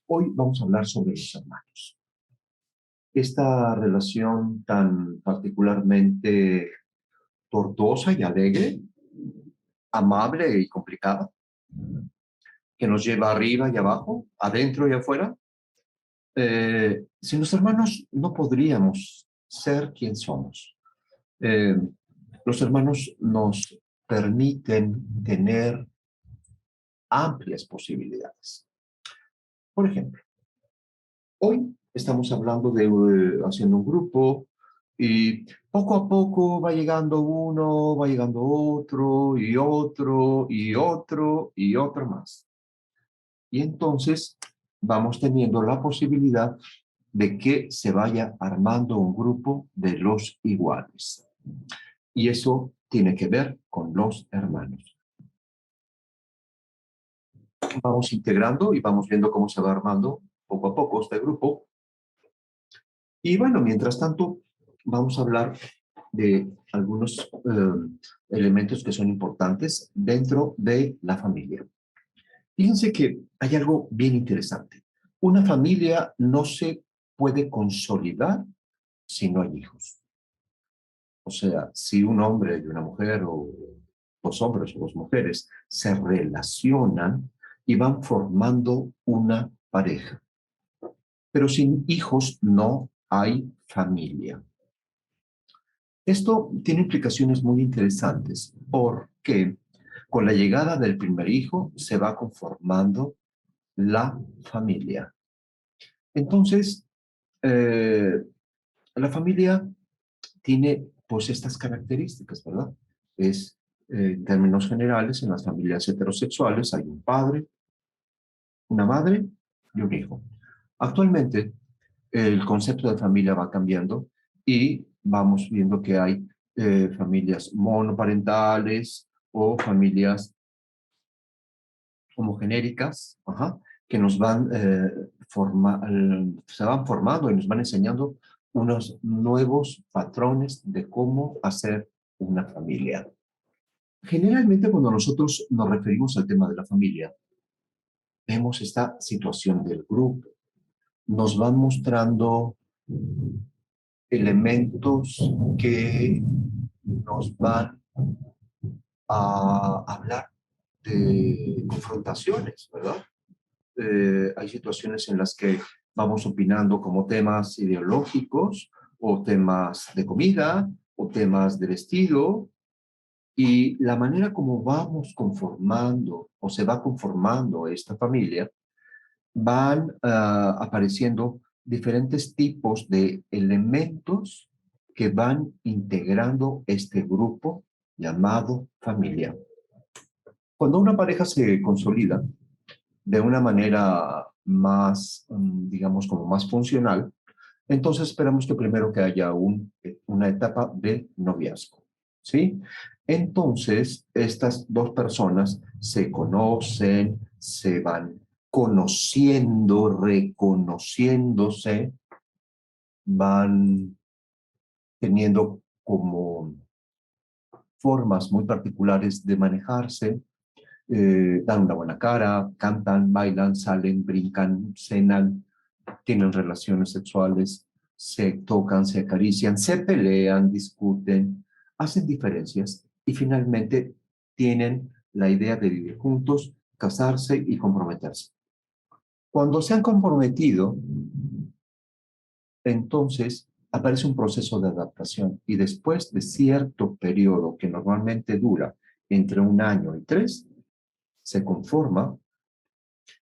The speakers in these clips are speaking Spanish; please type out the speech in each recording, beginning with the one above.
Hoy vamos a hablar sobre los hermanos. Esta relación tan particularmente tortuosa y alegre, amable y complicada, que nos lleva arriba y abajo, adentro y afuera. Sin los hermanos no podríamos ser quien somos. Eh, los hermanos nos permiten tener amplias posibilidades. Por ejemplo, hoy estamos hablando de haciendo un grupo y poco a poco va llegando uno, va llegando otro y otro y otro y otro más. Y entonces vamos teniendo la posibilidad de que se vaya armando un grupo de los iguales. Y eso tiene que ver con los hermanos. Vamos integrando y vamos viendo cómo se va armando poco a poco este grupo. Y bueno, mientras tanto, vamos a hablar de algunos elementos que son importantes dentro de la familia. Fíjense que hay algo bien interesante. Una familia no se puede consolidar si no hay hijos. O sea, si un hombre y una mujer o dos hombres o dos mujeres se relacionan y van formando una pareja. Pero sin hijos no hay familia. Esto tiene implicaciones muy interesantes porque con la llegada del primer hijo se va conformando la familia. Entonces, eh, la familia tiene pues estas características, ¿verdad? Es, en términos generales, en las familias heterosexuales hay un padre, una madre y un hijo. Actualmente, el concepto de familia va cambiando y vamos viendo que hay familias monoparentales o familias homogenéricas, ajá, que nos van se van formando y nos van enseñando unos nuevos patrones de cómo hacer una familia. Generalmente cuando nosotros nos referimos al tema de la familia, vemos esta situación del grupo. Nos van mostrando elementos que nos van a hablar de confrontaciones, ¿verdad? Hay situaciones en las que vamos opinando como temas ideológicos o temas de comida o temas de vestido y la manera como vamos conformando o se va conformando esta familia van apareciendo diferentes tipos de elementos que van integrando este grupo llamado familia. Cuando una pareja se consolida de una manera más, digamos, como más funcional, entonces esperamos que primero que haya una etapa de noviazgo, ¿sí? Entonces, estas dos personas se conocen, se van conociendo, reconociéndose, van teniendo como formas muy particulares de manejarse, dan una buena cara, cantan, bailan, salen, brincan, cenan, tienen relaciones sexuales, se tocan, se acarician, se pelean, discuten, hacen diferencias y finalmente tienen la idea de vivir juntos, casarse y comprometerse. Cuando se han comprometido, entonces aparece un proceso de adaptación y después de cierto periodo que normalmente dura entre 1 año y 3, se conforma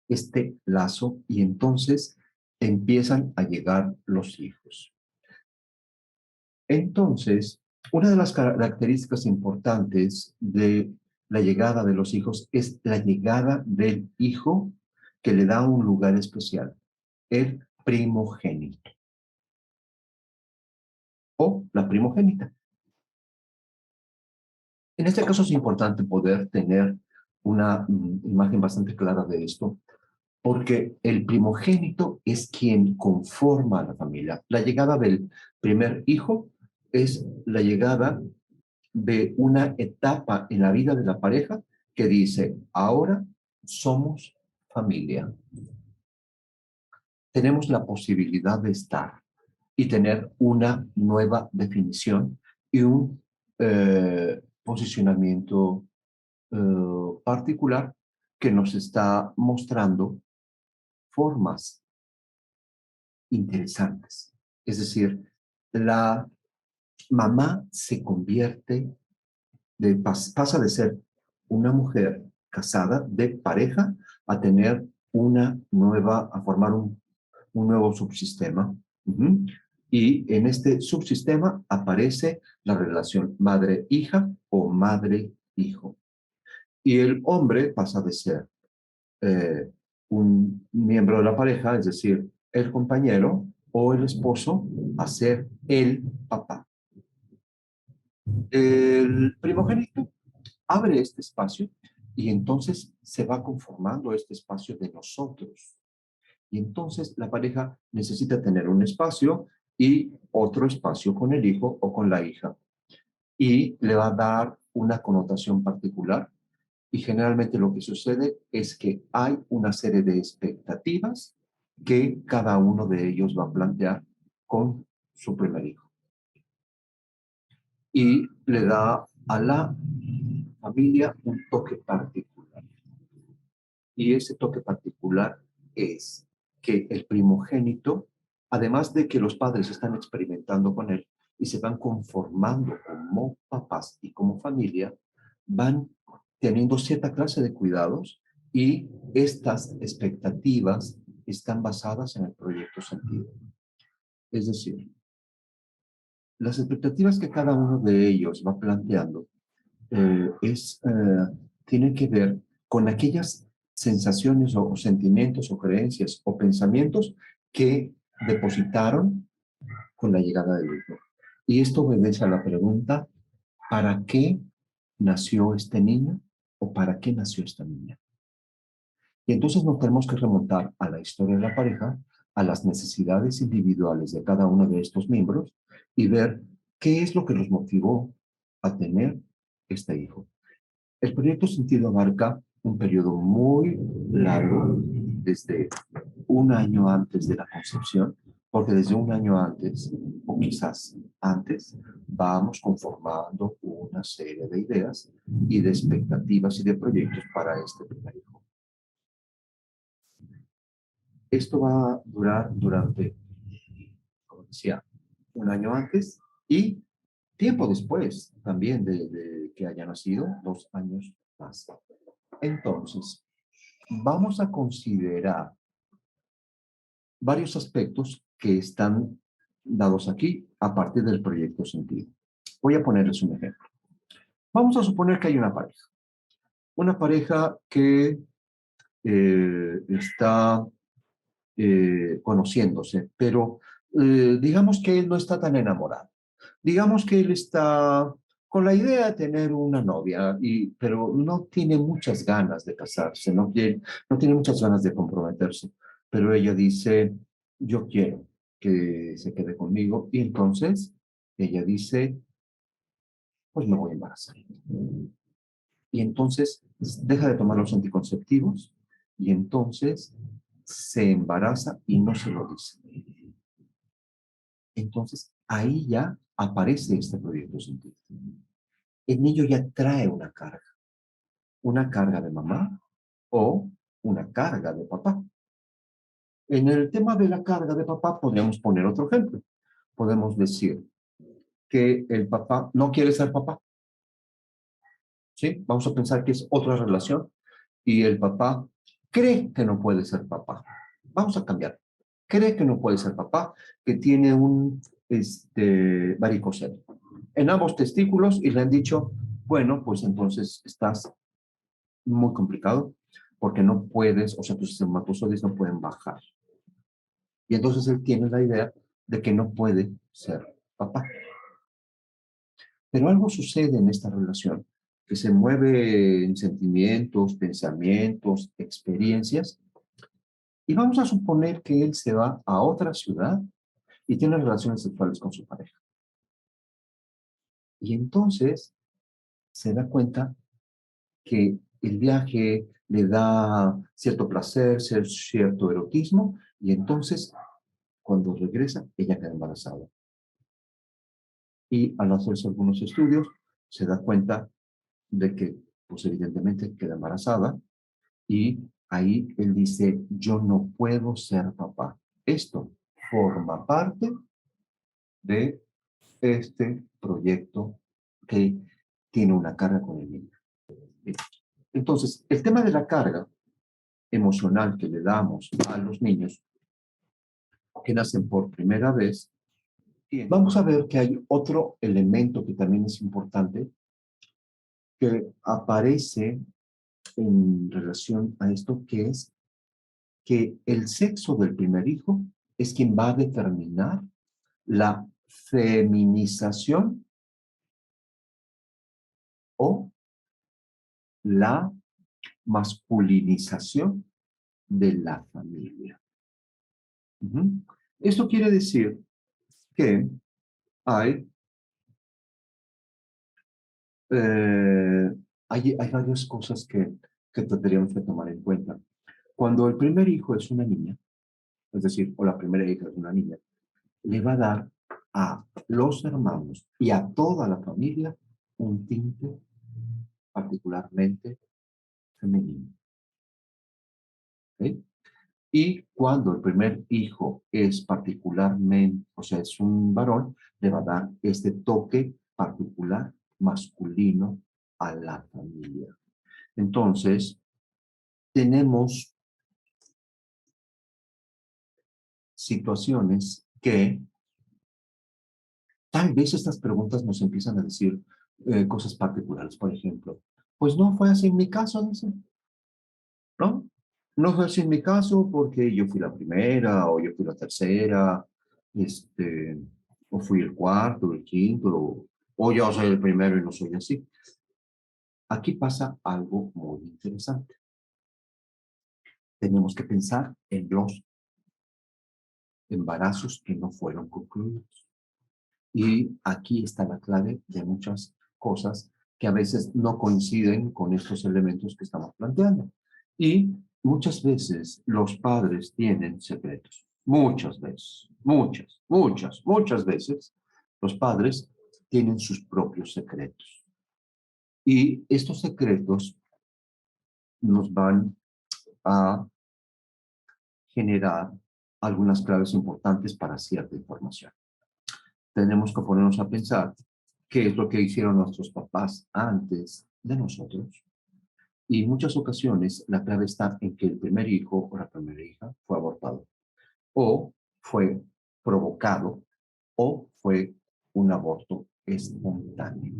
este lazo y entonces empiezan a llegar los hijos. Entonces, una de las características importantes de la llegada de los hijos es la llegada del hijo que le da un lugar especial, el primogénito o la primogénita. En este caso es importante poder tener una imagen bastante clara de esto, porque el primogénito es quien conforma a la familia. La llegada del primer hijo es la llegada de una etapa en la vida de la pareja que dice, ahora somos familia. tenemos la posibilidad de estar y tener una nueva definición y un posicionamiento particular que nos está mostrando formas interesantes. Es decir, la mamá se convierte, pasa de ser una mujer casada de pareja a tener a formar un nuevo subsistema. Ujú. Y en este subsistema aparece la relación madre-hija o madre-hijo. Y el hombre pasa de ser eh, un miembro de la pareja, es decir, el compañero o el esposo, a ser el papá. El primogénito abre este espacio y entonces se va conformando este espacio de nosotros. Y entonces la pareja necesita tener un espacio y otro espacio con el hijo o con la hija. Y le va a dar una connotación particular. Y generalmente lo que sucede es que hay una serie de expectativas que cada uno de ellos va a plantear con su primer hijo. Y le da a la familia un toque particular. Y ese toque particular es que el primogénito, además de que los padres están experimentando con él y se van conformando como papás y como familia, van teniendo cierta clase de cuidados y estas expectativas están basadas en el proyecto sentido. Es decir, las expectativas que cada uno de ellos va planteando tienen que ver con aquellas sensaciones o sentimientos o creencias o pensamientos que depositaron con la llegada del hijo. Y esto obedece a la pregunta, ¿para qué nació este niño o para qué nació esta niña? Y entonces nos tenemos que remontar a la historia de la pareja, a las necesidades individuales de cada uno de estos miembros y ver qué es lo que los motivó a tener este hijo. El proyecto Sentido abarca un periodo muy largo, desde un año antes de la concepción, porque desde un año antes, o quizás antes, vamos conformando una serie de ideas y de expectativas y de proyectos para este primer hijo. Esto va a durar durante, como decía, un año antes y tiempo después también de que haya nacido, 2 años más. Entonces, vamos a considerar varios aspectos que están dados aquí a partir del proyecto sentido. Voy a ponerles un ejemplo. Vamos a suponer que hay una pareja que está conociéndose, pero digamos que él no está tan enamorado. Digamos que él está con la idea de tener una novia, pero no tiene muchas ganas de casarse, no tiene muchas ganas de comprometerse, pero ella dice, yo quiero que se quede conmigo, y entonces ella dice, pues me voy a embarazar. Y entonces deja de tomar los anticonceptivos y entonces se embaraza y no se lo dice. Entonces ahí ya aparece este proyecto sentido. El niño ya trae una carga de mamá o una carga de papá. En el tema de la carga de papá podríamos poner otro ejemplo. Podemos decir que el papá no quiere ser papá. ¿Sí? Vamos a pensar que es otra relación y el papá cree que no puede ser papá. Vamos a cambiar. Cree que no puede ser papá, que tiene un varicocele en ambos testículos y le han dicho, bueno, pues entonces estás muy complicado porque no puedes, o sea, tus espermatozoides no pueden bajar. Y entonces él tiene la idea de que no puede ser papá. Pero algo sucede en esta relación que se mueve en sentimientos, pensamientos, experiencias. Y vamos a suponer que él se va a otra ciudad y tiene relaciones sexuales con su pareja. Y entonces se da cuenta que el viaje le da cierto placer, cierto erotismo, y entonces, cuando regresa, ella queda embarazada. Y al hacerse algunos estudios, se da cuenta de que, pues evidentemente, queda embarazada, y ahí él dice, yo no puedo ser papá. Esto forma parte de este proyecto que tiene una carga con el niño. Entonces, el tema de la carga emocional que le damos a los niños que nacen por primera vez, vamos a ver que hay otro elemento que también es importante que aparece en relación a esto, que es que el sexo del primer hijo es quien va a determinar la feminización o la masculinización de la familia. Esto quiere decir que hay, eh, hay varias cosas que tendríamos que tomar en cuenta. Cuando el primer hijo es una niña, es decir, o la primera hija es una niña, le va a dar a los hermanos y a toda la familia un tinte particularmente femenino. ¿Ok? Y cuando el primer hijo es particularmente, o sea, es un varón, le va a dar este toque particular masculino a la familia. Entonces, tenemos situaciones que tal vez estas preguntas nos empiezan a decir cosas particulares. Por ejemplo, pues no fue así en mi caso, dice, ¿no? No fue así en mi caso porque yo fui la primera o yo fui la tercera, este, o fui el cuarto, el quinto, o yo soy el primero y no soy así. Aquí pasa algo muy interesante. Tenemos que pensar en los embarazos que no fueron concluidos. Y aquí está la clave de muchas cosas que a veces no coinciden con estos elementos que estamos planteando. Y muchas veces los padres tienen secretos. Muchas veces, muchas veces los padres tienen sus propios secretos. Y estos secretos nos van a generar algunas claves importantes para cierta información. Tenemos que ponernos a pensar qué es lo que hicieron nuestros papás antes de nosotros. Y en muchas ocasiones la clave está en que el primer hijo o la primera hija fue abortado, o fue provocado, o fue un aborto espontáneo.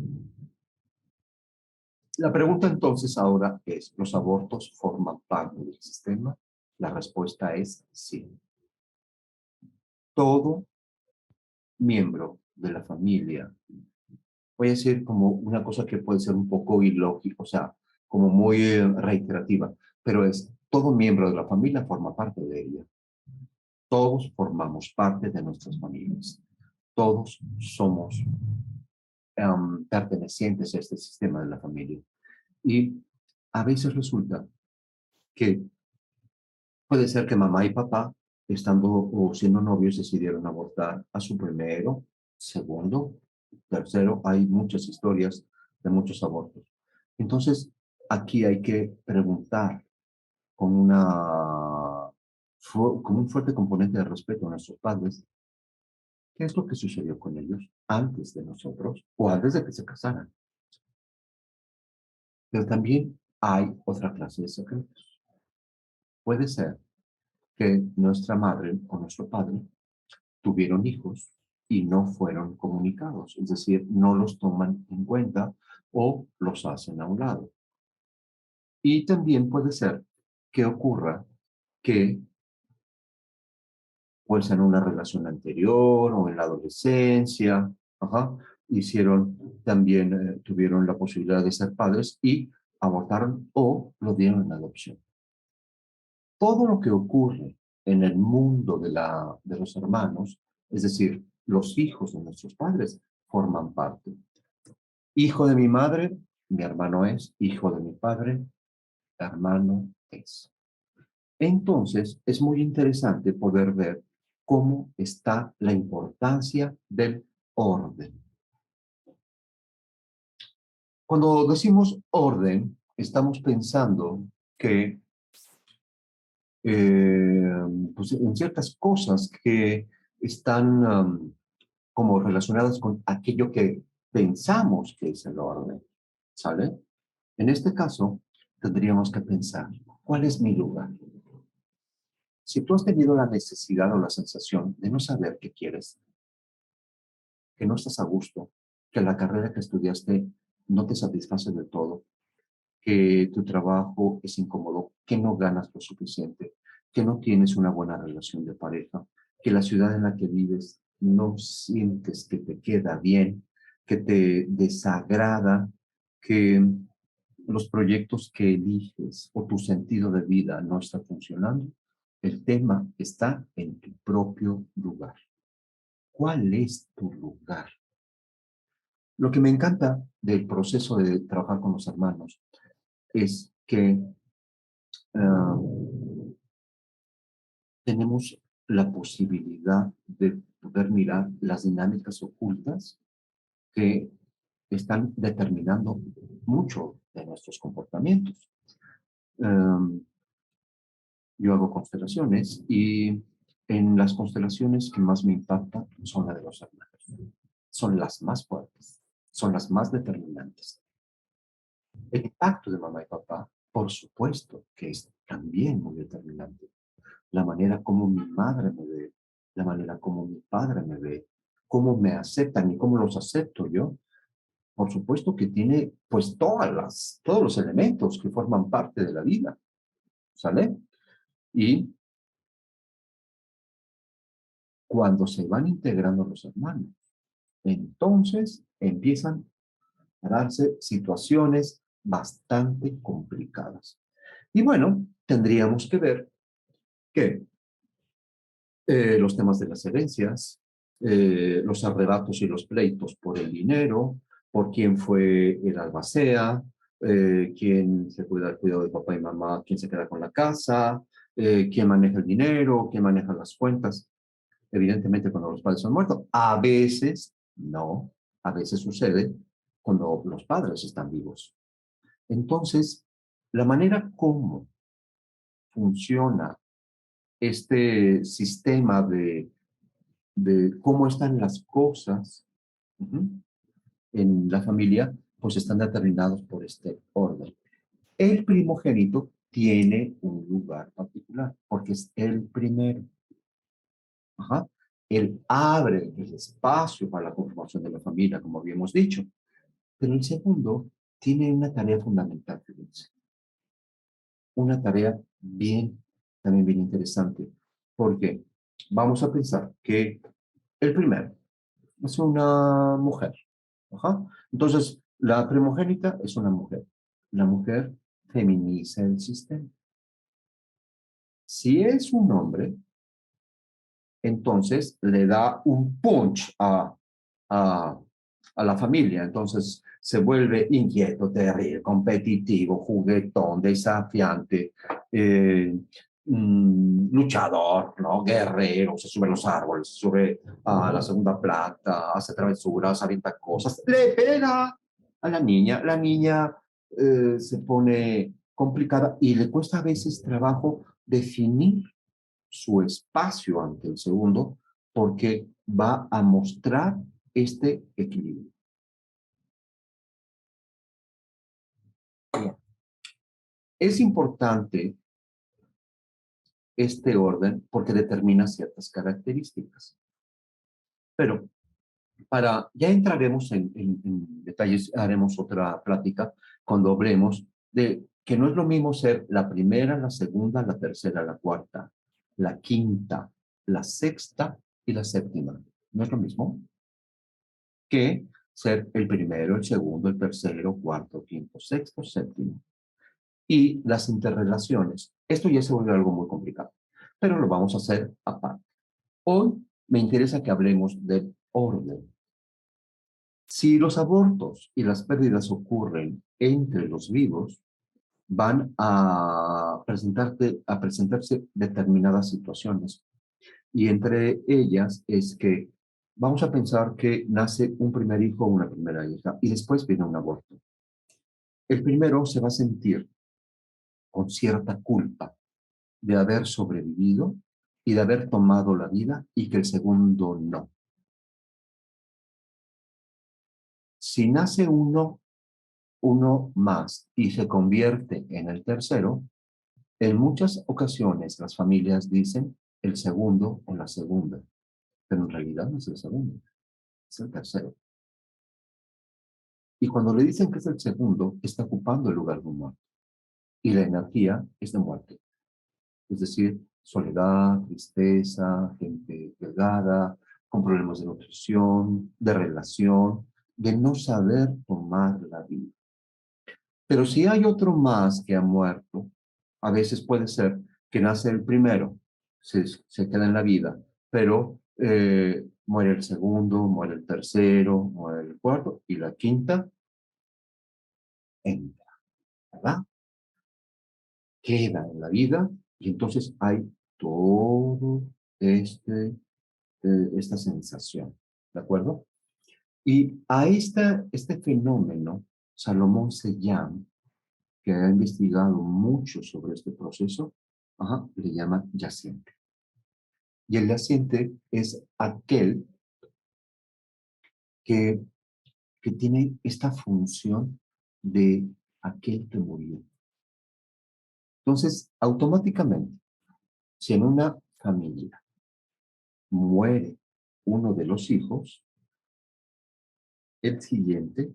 La pregunta entonces ahora es, ¿los abortos forman parte del sistema? La respuesta es sí. Todo miembro de la familia, voy a decir como una cosa que puede ser un poco ilógica, o sea, como muy reiterativa, pero es todo miembro de la familia forma parte de ella. Todos formamos parte de nuestras familias. Todos somos pertenecientes a este sistema de la familia. Y a veces resulta que puede ser que mamá y papá, estando o siendo novios, decidieron abortar a su primero, segundo, tercero. Hay muchas historias de muchos abortos. Entonces, aquí hay que preguntar con, con un fuerte componente de respeto a nuestros padres, ¿qué es lo que sucedió con ellos antes de nosotros o antes de que se casaran? Pero también hay otra clase de secretos. Puede ser que nuestra madre o nuestro padre tuvieron hijos y no fueron comunicados, es decir, no los toman en cuenta o los hacen a un lado. Y también puede ser que ocurra que, pues en una relación anterior o en la adolescencia, hicieron también, tuvieron la posibilidad de ser padres y abortaron o lo dieron en adopción. Todo lo que ocurre en el mundo de los hermanos, es decir, los hijos de nuestros padres, forman parte. Hijo de mi madre, mi hermano es, hijo de mi padre, hermano es. Entonces, es muy interesante poder ver cómo está la importancia del orden. Cuando decimos orden, estamos pensando que pues en ciertas cosas que están como relacionadas con aquello que pensamos que es el orden, ¿sale? En este caso, tendríamos que pensar, ¿cuál es mi lugar? Si tú has tenido la necesidad o la sensación de no saber qué quieres, que no estás a gusto, que la carrera que estudiaste no te satisface del todo, que tu trabajo es incómodo, que no ganas lo suficiente, que no tienes una buena relación de pareja, que la ciudad en la que vives no sientes que te queda bien, que te desagrada, que los proyectos que eliges o tu sentido de vida no está funcionando, el tema está en tu propio lugar. ¿Cuál es tu lugar? Lo que me encanta del proceso de trabajar con los hermanos es que tenemos la posibilidad de poder mirar las dinámicas ocultas que están determinando mucho de nuestros comportamientos. Yo hago constelaciones y en las constelaciones que más me impactan son las de los hermanos. Son las más fuertes, son las más determinantes. El impacto de mamá y papá, por supuesto, que es también muy determinante. La manera como mi madre me ve, la manera como mi padre me ve, cómo me aceptan y cómo los acepto yo, por supuesto que tiene pues todos los elementos que forman parte de la vida, ¿sale? Y cuando se van integrando los hermanos, entonces empiezan a darse situaciones bastante complicadas. Y bueno, tendríamos que ver que los temas de las herencias, los arrebatos y los pleitos por el dinero, por quién fue el albacea, quién se cuida del cuidado de papá y mamá, quién se queda con la casa, quién maneja el dinero, quién maneja las cuentas. Evidentemente, cuando los padres son muertos, a veces no, a veces sucede cuando los padres están vivos. Entonces, la manera como funciona este sistema de cómo están las cosas en la familia, pues están determinados por este orden. El primogénito tiene un lugar particular, porque es el primero. Ajá. Él abre el espacio para la conformación de la familia, como habíamos dicho. Pero el segundo tiene una tarea fundamental, fíjense. Una tarea también bien interesante, porque vamos a pensar que el primero es una mujer. Ajá. Entonces, la primogénita es una mujer. La mujer feminiza el sistema. Si es un hombre, entonces le da un punch a, a la familia. Entonces se vuelve inquieto, terrible, competitivo, juguetón, desafiante, luchador, ¿no? Guerrero, se sube a los árboles, se sube a la segunda planta, hace travesuras, avienta cosas, le pega a la niña se pone complicada y le cuesta a veces trabajo definir su espacio ante el segundo porque va a mostrar este equilibrio. Es importante este orden porque determina ciertas características. Pero ya entraremos en detalles, haremos otra plática cuando hablemos de que no es lo mismo ser la primera, la segunda, la tercera, la cuarta, la quinta, la sexta y la séptima. No es lo mismo que ser el primero, el segundo, el tercero, cuarto, quinto, sexto, séptimo. Y las interrelaciones. Esto ya se vuelve algo muy complicado, pero lo vamos a hacer aparte. Hoy me interesa que hablemos del orden. Si los abortos y las pérdidas ocurren entre los vivos, van a presentarse determinadas situaciones. Y entre ellas es que vamos a pensar que nace un primer hijo o una primera hija y después viene un aborto. El primero se va a sentir con cierta culpa de haber sobrevivido y de haber tomado la vida y que el segundo no. Si nace uno más y se convierte en el tercero, en muchas ocasiones las familias dicen el segundo o la segunda, pero en realidad no es el segundo, es el tercero. Y cuando le dicen que es el segundo, está ocupando el lugar de un muerto. Y la energía es de muerte. Es decir, soledad, tristeza, gente delgada, con problemas de nutrición, de relación, de no saber tomar la vida. Pero si hay otro más que ha muerto, a veces puede ser que nace el primero, se queda en la vida, pero muere el segundo, muere el tercero, muere el cuarto y la quinta entra, ¿verdad? Queda en la vida y entonces hay todo esta sensación, ¿de acuerdo? Y a este fenómeno, Salomón Seyam, que ha investigado mucho sobre este proceso, le llama yaciente. Y el yaciente es aquel que, que tiene esta función de aquel que murió. Entonces, automáticamente, si en una familia muere uno de los hijos, el siguiente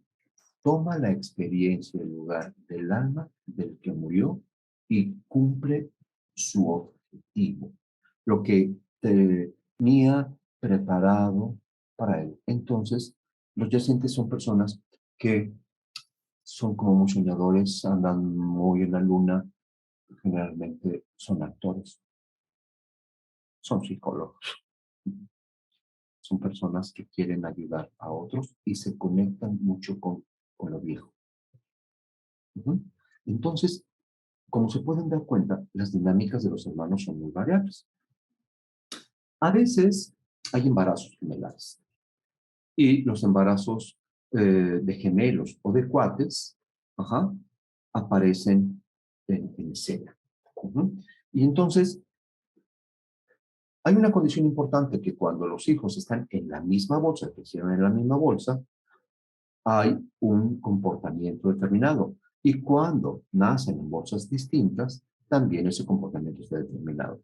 toma la experiencia en lugar del alma del que murió y cumple su objetivo, lo que tenía preparado para él. Entonces, los yacentes son personas que son como muy soñadores, andan muy en la luna, generalmente son actores, son psicólogos. Son personas que quieren ayudar a otros y se conectan mucho con lo viejo. Entonces, como se pueden dar cuenta, las dinámicas de los hermanos son muy variables. A veces hay embarazos gemelares y los embarazos de gemelos o de cuates aparecen en escena. Y entonces, hay una condición importante que cuando los hijos están en la misma bolsa, que hicieron en la misma bolsa, hay un comportamiento determinado. Y cuando nacen en bolsas distintas, también ese comportamiento está determinado.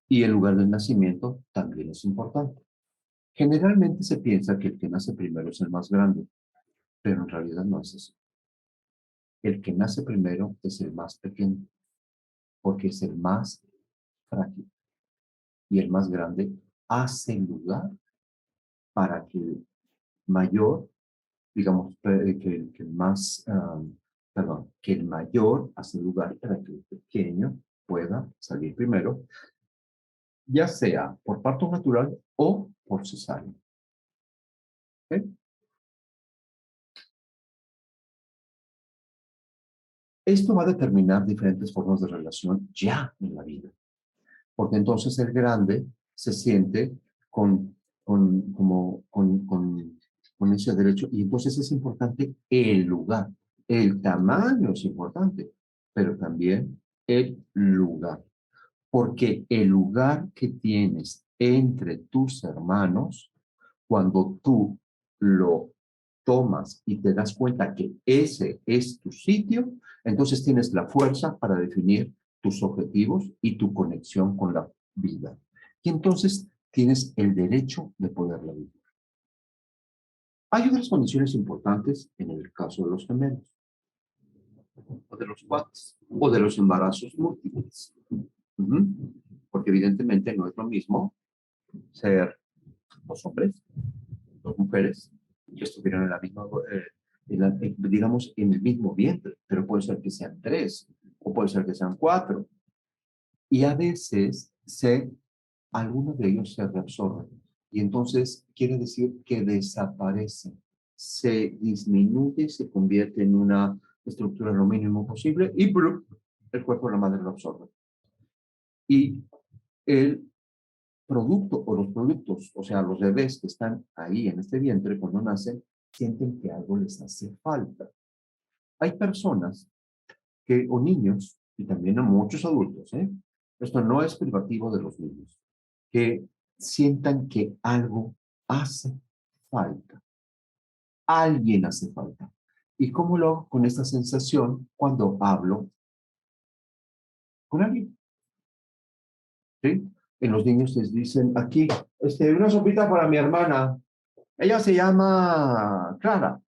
Y el lugar del nacimiento también es importante. Generalmente se piensa que el que nace primero es el más grande, pero en realidad no es así. El que nace primero es el más pequeño, porque es el más frágil. Y el más grande hace lugar para que el mayor, digamos, que el más, que el mayor hace lugar para que el pequeño pueda salir primero, ya sea por parto natural o por cesárea. ¿Okay? Esto va a determinar diferentes formas de relación ya en la vida, porque entonces el grande se siente con ese derecho y entonces es importante el lugar. El tamaño es importante, pero también el lugar, porque el lugar que tienes entre tus hermanos, cuando tú lo tomas y te das cuenta que ese es tu sitio, entonces tienes la fuerza para definir tus objetivos y tu conexión con la vida. Y entonces tienes el derecho de poderla vivir. Hay otras condiciones importantes en el caso de los gemelos, o de los cuates, o de los embarazos múltiples. Porque evidentemente no es lo mismo ser dos hombres, dos mujeres, que estuvieron en la misma, digamos, en el mismo vientre, pero puede ser que sean tres, o puede ser que sean cuatro. Y a veces alguno de ellos se reabsorbe. Y entonces quiere decir que desaparece, se disminuye, se convierte en una estructura lo mínimo posible y ¡brum!, el cuerpo de la madre lo absorbe. Y el producto o los productos, o sea, los bebés que están ahí en este vientre cuando nacen, sienten que algo les hace falta. Hay personas que, o niños, y también a muchos adultos, esto no es privativo de los niños, que sientan que algo hace falta. Alguien hace falta. ¿Y cómo lo hago con esta sensación cuando hablo con alguien? ¿Sí? En los niños les dicen aquí, una sopita para mi hermana. Ella se llama Clara.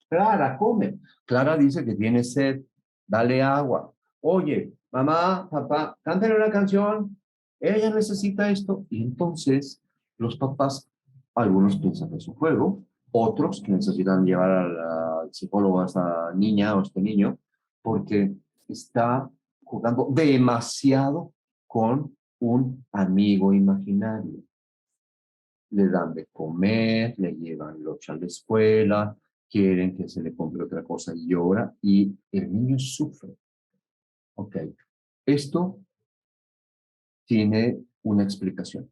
Clara, come. Clara dice que tiene sed. Dale agua. Oye, mamá, papá, cántale una canción. Ella necesita esto. Y entonces los papás, algunos piensan que es un juego, otros que necesitan llevar al psicólogo a esta niña o a este niño porque está jugando demasiado con un amigo imaginario. Le dan de comer, le llevan lunch a la escuela, quieren que se le compre otra cosa y llora y el niño sufre. Ok, esto tiene una explicación.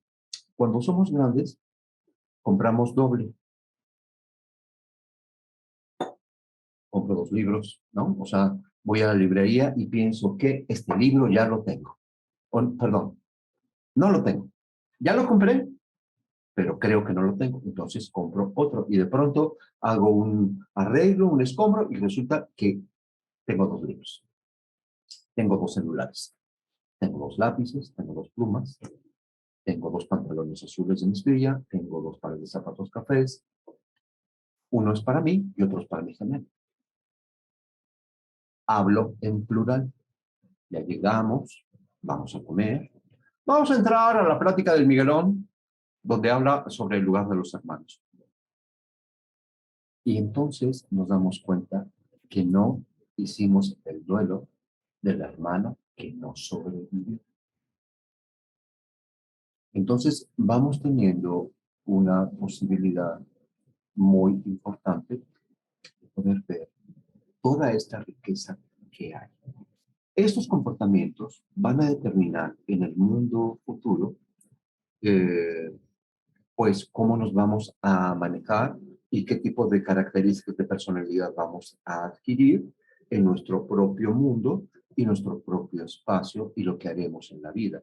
Cuando somos grandes, compramos doble. Compro 2 libros, ¿no? O sea, voy a la librería y pienso que este libro ya lo tengo. Perdón, no lo tengo. Ya lo compré, pero creo que no lo tengo. Entonces compro otro y de pronto hago un arreglo, un escombro y resulta que tengo 2 libros. Tengo 2 celulares. Tengo 2 lápices, tengo 2 plumas, tengo 2 pantalones azules de mezclilla, tengo 2 pares de zapatos cafés. Uno es para mí y otro es para mi gemela. Hablo en plural. Ya llegamos, vamos a comer. Vamos a entrar a la plática del Miguelón, donde habla sobre el lugar de los hermanos. Y entonces nos damos cuenta que no hicimos el duelo de la hermana que no sobrevivió. Entonces vamos teniendo una posibilidad muy importante de poder ver toda esta riqueza que hay. Estos comportamientos van a determinar en el mundo futuro pues cómo nos vamos a manejar y qué tipo de características de personalidad vamos a adquirir en nuestro propio mundo y nuestro propio espacio y lo que haremos en la vida,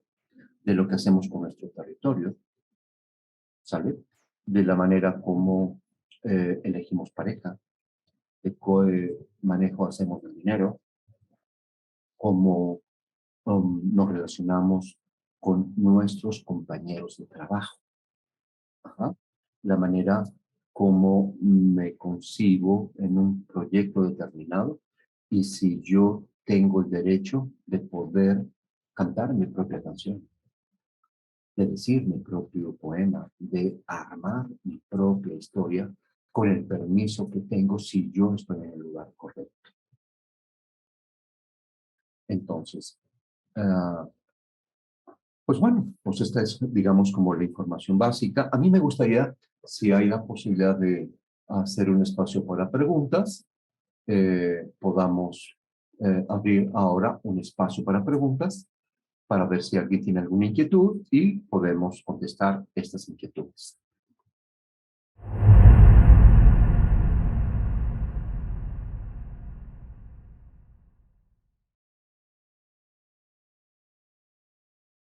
de lo que hacemos con nuestro territorio, ¿sale? De la manera como elegimos pareja, de qué manejo hacemos del dinero, cómo nos relacionamos con nuestros compañeros de trabajo. Ajá. La manera como me concibo en un proyecto determinado y si yo tengo el derecho de poder cantar mi propia canción, de decir mi propio poema, de armar mi propia historia con el permiso que tengo si yo estoy en el lugar correcto. Entonces, pues bueno, pues esta es, digamos, como la información básica. A mí me gustaría, si hay la posibilidad de hacer un espacio para preguntas, podamos abrir ahora un espacio para preguntas para ver si alguien tiene alguna inquietud y podemos contestar estas inquietudes.